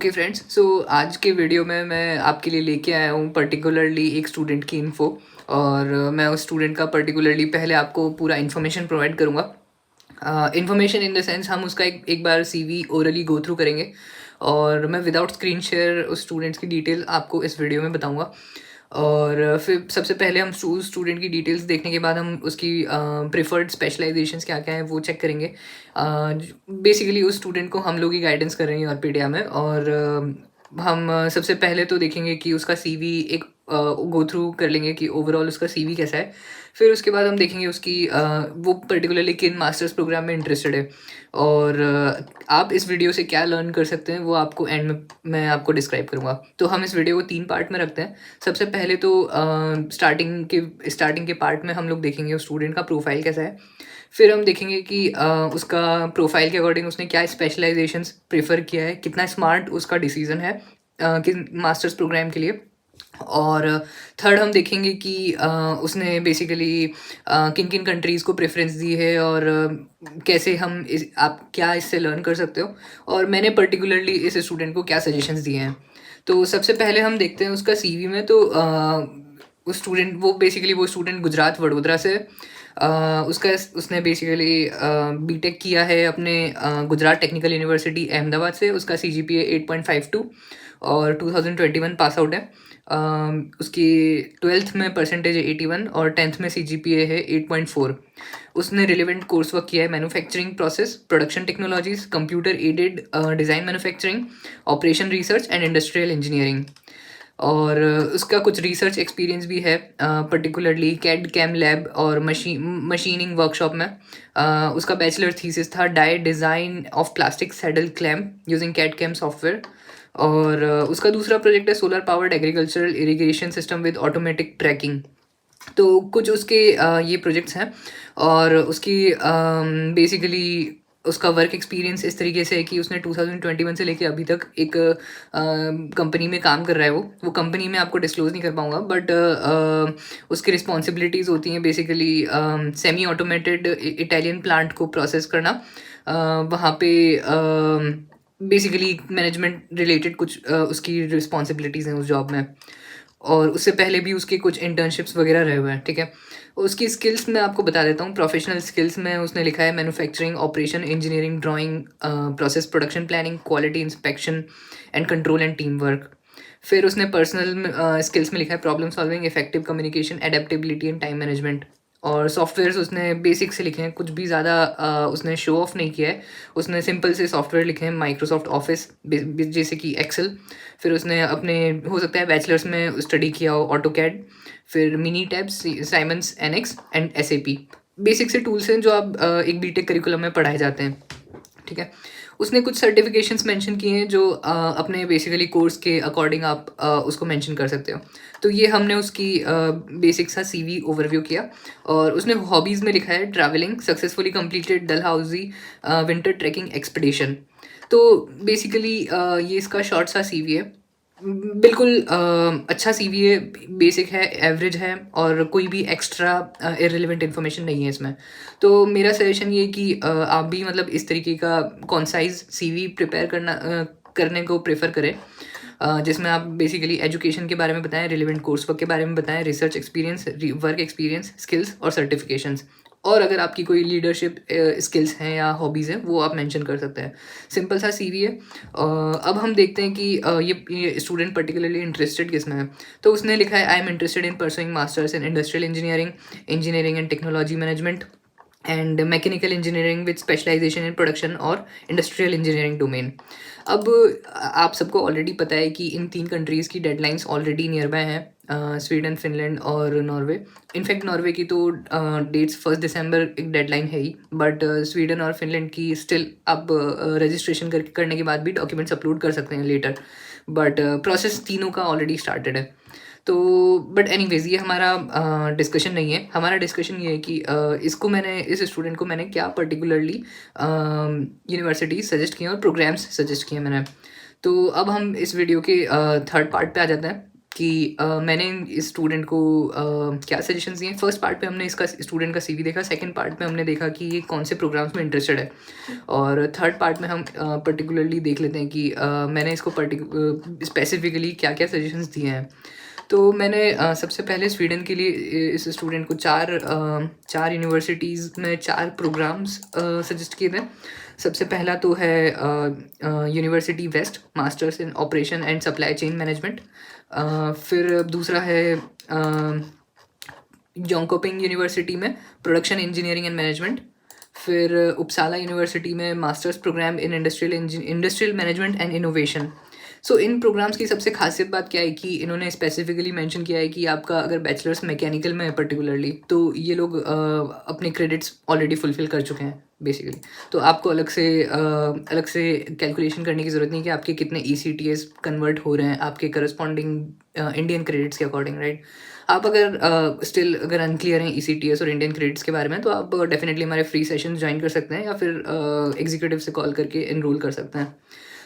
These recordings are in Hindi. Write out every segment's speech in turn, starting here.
ओके फ्रेंड्स, सो आज के वीडियो में मैं आपके लिए लेके आया हूँ पर्टिकुलरली एक स्टूडेंट की इन्फो। और मैं उस स्टूडेंट का पर्टिकुलरली पहले आपको पूरा इन्फॉर्मेशन प्रोवाइड करूँगा। इन्फॉर्मेशन इन द सेंस हम उसका एक बार सीवी ओरली गो थ्रू करेंगे और मैं विदाउट स्क्रीन शेयर उस स्टूडेंट्स की डिटेल आपको इस वीडियो में बताऊँगा। और फिर सबसे पहले हम स्टूडेंट की डिटेल्स देखने के बाद हम उसकी प्रेफर्ड स्पेशलाइजेशंस क्या क्या है वो चेक करेंगे। बेसिकली उस स्टूडेंट को हम लोग ही गाइडेंस कर रहे हैं ऑर्पिडिया में। और हम सबसे पहले तो देखेंगे कि उसका सीवी एक गो थ्रू कर लेंगे कि ओवरऑल उसका सीवी कैसा है। फिर उसके बाद हम देखेंगे उसकी वो पर्टिकुलरली किन मास्टर्स प्रोग्राम में इंटरेस्टेड है। और आप इस वीडियो से क्या लर्न कर सकते हैं वो आपको एंड में मैं आपको डिस्क्राइब करूँगा। तो हम इस वीडियो को 3 पार्ट में रखते हैं। सबसे पहले तो स्टार्टिंग के पार्ट में हम लोग देखेंगे उस स्टूडेंट का प्रोफाइल कैसा है। फिर हम देखेंगे कि उसका प्रोफाइल के अकॉर्डिंग उसने क्या स्पेशलाइजेशंस प्रेफर किया है, कितना स्मार्ट उसका डिसीजन है किस मास्टर्स प्रोग्राम के लिए। और थर्ड हम देखेंगे कि उसने बेसिकली किन किन कंट्रीज़ को प्रेफरेंस दी है और कैसे हम आप क्या इससे लर्न कर सकते हो और मैंने पर्टिकुलरली इस स्टूडेंट को क्या सजेशंस दिए हैं। तो सबसे पहले हम देखते हैं उसका सीवी में। तो वो स्टूडेंट गुजरात वडोदरा से है। उसका उसने बेसिकली बीटेक किया है अपने गुजरात टेक्निकल यूनिवर्सिटी अहमदाबाद से। उसका सीजीपीए 8.52 और 2021 पास आउट है। उसकी 12th में परसेंटेज है 81 और 10th में सीजीपीए है 8.4। उसने रिलेवेंट कोर्स वर्क किया है manufacturing process, production technologies, computer aided design manufacturing, operation research and industrial engineering. और उसका कुछ रिसर्च एक्सपीरियंस भी है पर्टिकुलरली कैड कैम लैब और मशीनिंग वर्कशॉप में। उसका बैचलर थीसिस था die design of plastic saddle clamp using CAD CAM software. और उसका दूसरा प्रोजेक्ट है solar powered agricultural irrigation system with automatic tracking. तो कुछ उसके ये प्रोजेक्ट्स हैं। और उसकी बेसिकली उसका वर्क एक्सपीरियंस इस तरीके से है कि उसने 2021 से लेके अभी तक एक कंपनी में काम कर रहा है। वो कंपनी में आपको डिस्क्लोज नहीं कर पाऊँगा, बट उसकी रिस्पॉन्सिबिलिटीज़ होती हैं basically semi automated Italian plant को प्रोसेस करना। वहाँ पे बेसिकली मैनेजमेंट रिलेटेड कुछ उसकी रिस्पॉन्सिबिलिटीज़ हैं उस जॉब में। और उससे पहले भी उसके कुछ इंटर्नशिप्स वगैरह रहे हुए हैं, ठीक है। उसकी स्किल्स मैं आपको बता देता हूँ। प्रोफेशनल स्किल्स में उसने लिखा है manufacturing, operation, engineering, drawing, process production planning, quality inspection and control and team work. फिर उसने पर्सनल स्किल्स में लिखा है problem solving, effective communication, adaptability and time management. और सॉफ्टवेयर्स उसने बेसिक से लिखे हैं, कुछ भी ज़्यादा उसने शो ऑफ नहीं किया है। उसने सिंपल से सॉफ्टवेयर लिखे हैं, माइक्रोसॉफ्ट ऑफिस जैसे कि एक्सेल। फिर उसने अपने हो सकता है बैचलर्स में स्टडी किया हो ऑटो कैड, फिर Minitabs, Siemens NX and SAP. Basic से टूल्स हैं जो आप एक बीटेक करिकुलम में पढ़ाए जाते हैं, ठीक है। उसने कुछ सर्टिफिकेशंस मेंशन किए हैं जो अपने बेसिकली कोर्स के अकॉर्डिंग आप उसको मेंशन कर सकते हो। तो ये हमने उसकी बेसिक सा सीवी ओवरव्यू किया। और उसने हॉबीज़ में लिखा है travelling, successfully completed Dalhousie winter trekking expedition. तो बेसिकली ये इसका शॉर्ट सा सीवी है। बिल्कुल अच्छा सीवी है, बेसिक है, एवरेज है और कोई भी एक्स्ट्रा इररिलेवेंट इन्फॉर्मेशन नहीं है इसमें। तो मेरा सजेशन ये है कि आप भी मतलब इस तरीके का कॉन्साइज़ सीवी प्रिपेयर करने को प्रेफर करें, जिसमें आप बेसिकली एजुकेशन के बारे में बताएं, रिलेवेंट कोर्स वर्क के बारे में बताएं, research experience, work experience, skills और सर्टिफिकेशंस। और अगर आपकी कोई लीडरशिप स्किल्स हैं या हॉबीज़ हैं वो आप मेंशन कर सकते हैं। सिंपल सा सीवी है। अब हम देखते हैं कि ये स्टूडेंट पर्टिकुलरली इंटरेस्टेड किस में है। तो उसने लिखा है I am interested in pursuing masters in industrial engineering, engineering and technology management and mechanical engineering with specialization in production और इंडस्ट्रियल इंजीनियरिंग डोमेन। अब आप सबको ऑलरेडी पता है कि इन 3 कंट्रीज़ की डेडलाइंस ऑलरेडी नियर बाय हैं, स्वीडन, फिनलैंड और नॉर्वे। इनफैक्ट नॉर्वे की तो डेट्स 1 दिसंबर एक डेडलाइन है ही, बट स्वीडन और फिनलैंड की स्टिल आप रजिस्ट्रेशन करने के बाद भी डॉक्यूमेंट्स अपलोड कर सकते हैं लेटर, बट प्रोसेस तीनों का ऑलरेडी स्टार्टेड है। तो बट एनीवेज़ ये हमारा डिस्कशन नहीं है। हमारा डिस्कशन ये है कि इस स्टूडेंट को मैंने क्या पर्टिकुलरली यूनिवर्सिटी सजेस्ट किए और प्रोग्राम्स सजेस्ट किए मैंने। तो अब हम इस वीडियो के थर्ड पार्ट पे आ जाते हैं। कि मैंने इस स्टूडेंट को क्या सजेशंस दिए। फर्स्ट पार्ट पे हमने इसका स्टूडेंट का सीवी देखा, सेकंड पार्ट में हमने देखा कि ये कौन से प्रोग्राम्स में इंटरेस्टेड है, और थर्ड पार्ट में हम पर्टिकुलरली देख लेते हैं कि मैंने इसको स्पेसिफिकली क्या-क्या सजेशंस दिए हैं। तो मैंने सबसे पहले स्वीडन के लिए इस स्टूडेंट को 4 यूनिवर्सिटीज़ में 4 प्रोग्राम्स सजेस्ट किए थे। सबसे पहला तो है University West, masters in operation and supply chain management. फिर दूसरा है जोंकोपिंग यूनिवर्सिटी में प्रोडक्शन इंजीनियरिंग एंड मैनेजमेंट। फिर उपसाला यूनिवर्सिटी में masters program in industrial management and innovation. So इन प्रोग्राम्स की सबसे खासियत बात क्या है कि इन्होंने स्पेसिफिकली मेंशन किया है कि आपका अगर बैचलर्स मैकेनिकल में है पर्टिकुलरली, तो ये लोग अपने क्रेडिट्स ऑलरेडी फुलफिल कर चुके हैं बेसिकली। तो आपको अलग से कैलकुलेशन करने की ज़रूरत नहीं कि आपके कितने ECTS कन्वर्ट हो रहे हैं आपके करस्पॉन्डिंग इंडियन क्रेडिट्स के अकॉर्डिंग, राइट। आप अगर स्टिल अगर अनक्लियर हैं ECTS और इंडियन क्रेडिट्स के बारे में, तो आप डेफिनेटली हमारे फ्री सेशन ज्वाइन कर सकते हैं या फिर एग्जीक्यूटिव से कॉल करके एनरोल कर सकते हैं।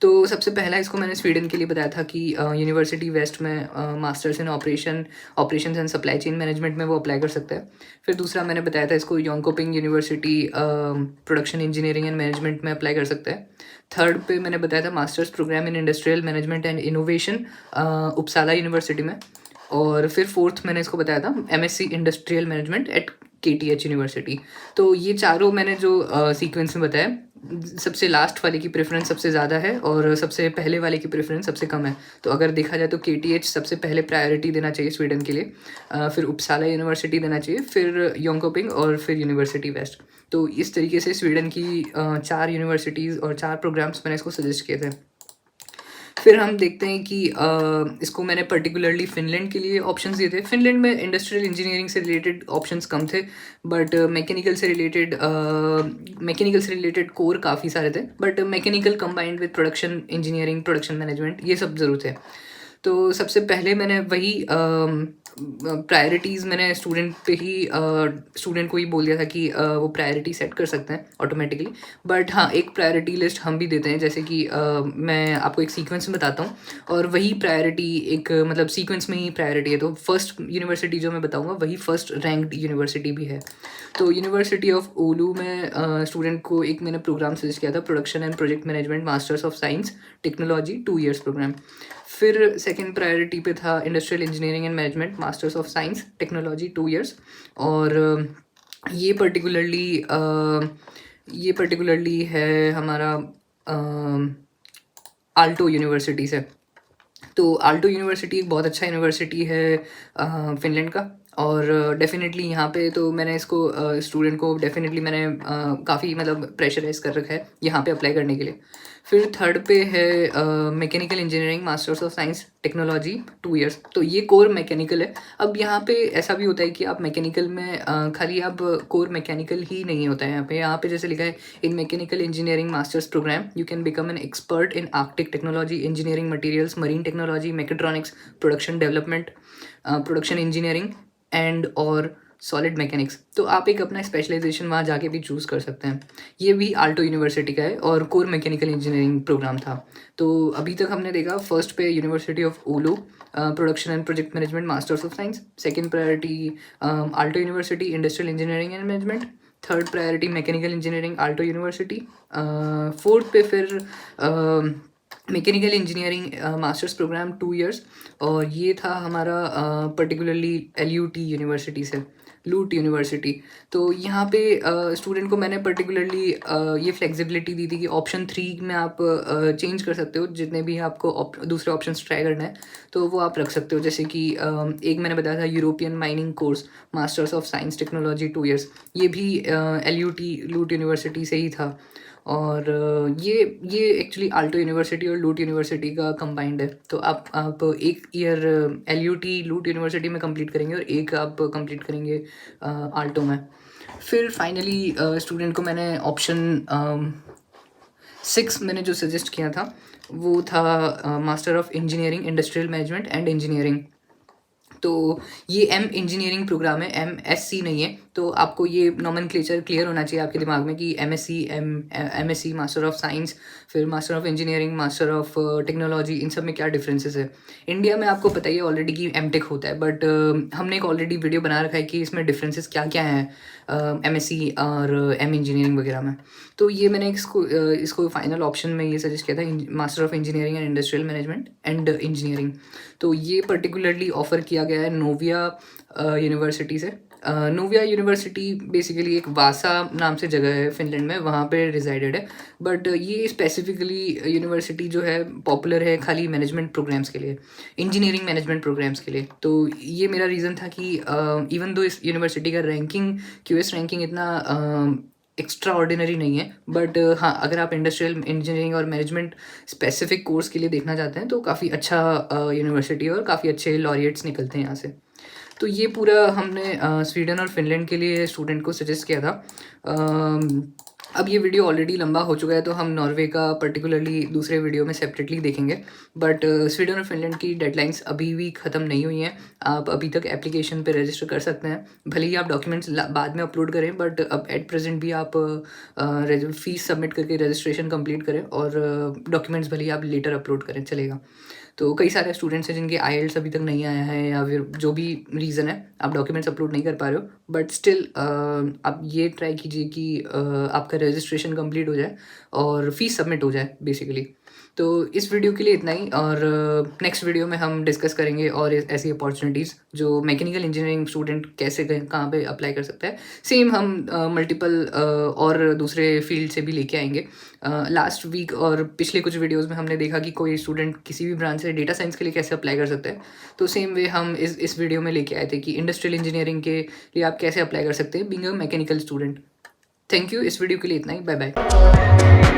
तो सबसे पहला इसको मैंने स्वीडन के लिए बताया था कि यूनिवर्सिटी वेस्ट में masters in operations and supply chain management में वो अप्लाई कर सकता है। फिर दूसरा मैंने बताया था इसको Jonkoping university production engineering and management में अप्लाई कर सकता है। थर्ड पे मैंने बताया था masters program in industrial management and innovation Uppsala university में। और फिर फोर्थ मैंने इसको बताया था MSc industrial management at KTH university. तो ये चारों मैंने जो सीक्वेंस में बताया, सबसे लास्ट वाले की प्रेफरेंस सबसे ज़्यादा है और सबसे पहले वाले की प्रेफरेंस सबसे कम है। तो अगर देखा जाए तो KTH सबसे पहले प्रायोरिटी देना चाहिए स्वीडन के लिए, फिर उपसाला यूनिवर्सिटी देना चाहिए, फिर योंकोपिंग और फिर यूनिवर्सिटी वेस्ट। तो इस तरीके से स्वीडन की 4 यूनिवर्सिटीज़ और 4 प्रोग्राम्स मैंने इसको सजेस्ट किए थे। फिर हम देखते हैं कि इसको मैंने पर्टिकुलरली फ़िनलैंड के लिए ऑप्शंस दिए थे। फ़िनलैंड में इंडस्ट्रियल इंजीनियरिंग से रिलेटेड ऑप्शंस कम थे, बट मैकेनिकल से रिलेटेड कोर काफ़ी सारे थे, but mechanical combined with production engineering, production management, ये सब ज़रूर थे। तो सबसे पहले मैंने वही प्रायोरिटीज़ मैंने स्टूडेंट को ही बोल दिया था कि वो प्रायोरिटी सेट कर सकते हैं ऑटोमेटिकली। बट हाँ, एक प्रायोरिटी लिस्ट हम भी देते हैं, जैसे कि मैं आपको एक सीक्वेंस में बताता हूँ और वही प्रायोरिटी एक मतलब सीक्वेंस में ही प्रायोरिटी है। तो फर्स्ट यूनिवर्सिटी जो मैं बताऊँगा वही फर्स्ट रैंक्ड यूनिवर्सिटी भी है। तो यूनिवर्सिटी ऑफ ओलू में स्टूडेंट को एक मैंने प्रोग्राम सजेस्ट किया था, production and project management masters of science technology 2 years program. फिर सेकंड प्रायोरिटी पे था industrial engineering and management masters of science technology 2 years. और ये पर्टिकुलरली है हमारा आल्टो यूनिवर्सिटी से। तो आल्टो यूनिवर्सिटी एक बहुत अच्छा यूनिवर्सिटी है फ़िनलैंड का, और डेफ़िनेटली यहाँ पे तो मैंने इसको स्टूडेंट को डेफ़िनेटली मैंने काफ़ी मतलब प्रेशराइज़ कर रखा है यहाँ पे अप्लाई करने के लिए। फिर थर्ड पे है mechanical engineering masters of science technology 2 years. तो ये कोर मैकेनिकल है। अब यहाँ पे ऐसा भी होता है कि आप मैकेनिकल में खाली आप कोर मैकेनिकल ही नहीं होता है यहाँ पे जैसे लिखा है, in mechanical engineering masters program you can become an expert in arctic technology, engineering materials, marine technology, mechatronics, production development, production engineering and और सॉलिड मैकेनिक्स। तो आप एक अपना स्पेशलाइजेशन वहाँ जाके भी चूज़ कर सकते हैं। ये भी आल्टो यूनिवर्सिटी का है और कोर मैकेनिकल इंजीनियरिंग प्रोग्राम था। तो अभी तक हमने देखा फर्स्ट पे University of Oulu production and project management masters of science, second priority Aalto University industrial engineering and management, third priority mechanical engineering Aalto University, fourth पे फिर mechanical engineering masters program 2 years, और ये था हमारा पर्टिकुलरली LUT यूनिवर्सिटी से, लूट यूनिवर्सिटी। तो यहाँ पे स्टूडेंट को मैंने पर्टिकुलरली ये फ्लेक्सिबिलिटी दी थी कि ऑप्शन 3 में आप चेंज कर सकते हो, जितने भी आपको दूसरे ऑप्शंस ट्राई करना है तो वो आप रख सकते हो। जैसे कि एक मैंने बताया था European mining course masters of science technology 2 years, ये भी LUT लूट यूनिवर्सिटी से ही था। और ये एक्चुअली आल्टो यूनिवर्सिटी और लूट यूनिवर्सिटी का कंबाइंड है। तो आप एक ईयर LUT लूट यूनिवर्सिटी में कंप्लीट करेंगे और एक आप कंप्लीट करेंगे आल्टो में। फिर फाइनली स्टूडेंट को मैंने ऑप्शन 6 मैंने जो सजेस्ट किया था वो था master of engineering industrial management and engineering. तो ये एम इंजीनियरिंग प्रोग्राम है, एमएससी नहीं है। तो आपको ये नोमेनक्लेचर क्लियर होना चाहिए आपके दिमाग में कि MSc, MSc master of science, फिर master of engineering, master of technology, इन सब में क्या डिफरेंसेस है। इंडिया में आपको पता ही है ऑलरेडी कि एमटेक होता है, बट हमने एक ऑलरेडी वीडियो बना रखा है कि इसमें डिफरेंसेस क्या क्या हैं एमएससी और एम इंजीनियरिंग वगैरह में। तो ये मैंने इसको फाइनल ऑप्शन में ये सजेस्ट किया था, master of engineering and industrial management and engineering. तो ये पर्टिकुलरली ऑफ़र किया गया है नोविया यूनिवर्सिटी से। नोविया यूनिवर्सिटी बेसिकली एक वासा नाम से जगह है फिनलैंड में, वहाँ पे रिजाइडेड है। बट ये स्पेसिफिकली यूनिवर्सिटी जो है पॉपुलर है खाली मैनेजमेंट प्रोग्राम्स के लिए, इंजीनियरिंग मैनेजमेंट प्रोग्राम्स के लिए। तो ये मेरा रीज़न था कि इवन दो इस यूनिवर्सिटी का रैंकिंग, क्यूएस रैंकिंग इतना एक्स्ट्रा ऑर्डिनरी नहीं है, बट हाँ, अगर आप इंडस्ट्रियल इंजीनियरिंग और मैनेजमेंट स्पेसिफिक कोर्स के लिए देखना चाहते हैं तो काफ़ी अच्छा यूनिवर्सिटी है और काफ़ी अच्छे लॉरिएट्स निकलते हैं यहाँ से। तो ये पूरा हमने स्वीडन और फिनलैंड के लिए स्टूडेंट को सजेस्ट किया था। अब ये वीडियो ऑलरेडी लंबा हो चुका है, तो हम नॉर्वे का पर्टिकुलरली दूसरे वीडियो में सेपरेटली देखेंगे। बट स्वीडन और फिनलैंड की डेडलाइंस अभी भी ख़त्म नहीं हुई हैं। आप अभी तक एप्लीकेशन पे रजिस्टर कर सकते हैं, भले ही आप डॉक्यूमेंट्स बाद में अपलोड करें, बट अब एट प्रेजेंट भी आप फीस सबमिट करके रजिस्ट्रेशन कंप्लीट करें और डॉक्यूमेंट्स भले ही आप लेटर अपलोड करें, चलेगा। तो कई सारे स्टूडेंट्स हैं जिनके आईएलटीएस अभी तक नहीं आया है, या फिर जो भी रीज़न है आप डॉक्यूमेंट्स अपलोड नहीं कर पा रहे हो, बट स्टिल आप ये ट्राई कीजिए कि आपका रजिस्ट्रेशन कंप्लीट हो जाए और फीस सबमिट हो जाए बेसिकली। तो इस वीडियो के लिए इतना ही, और नेक्स्ट वीडियो में हम डिस्कस करेंगे और ऐसी अपॉर्चुनिटीज़ जो मैकेनिकल इंजीनियरिंग स्टूडेंट कैसे कहाँ पे अप्लाई कर सकता है। सेम हम मल्टीपल और दूसरे फील्ड से भी लेके आएंगे। लास्ट वीक और पिछले कुछ वीडियोस में हमने देखा कि कोई स्टूडेंट किसी भी ब्रांच से डेटा साइंस के लिए कैसे अप्लाई कर सकता है। तो सेम वे हम इस वीडियो में लेके आए थे कि इंडस्ट्रियल इंजीनियरिंग के लिए आप कैसे अप्लाई कर सकते हैं being a mechanical student. Thank you. इस वीडियो के लिए इतना ही। Bye bye.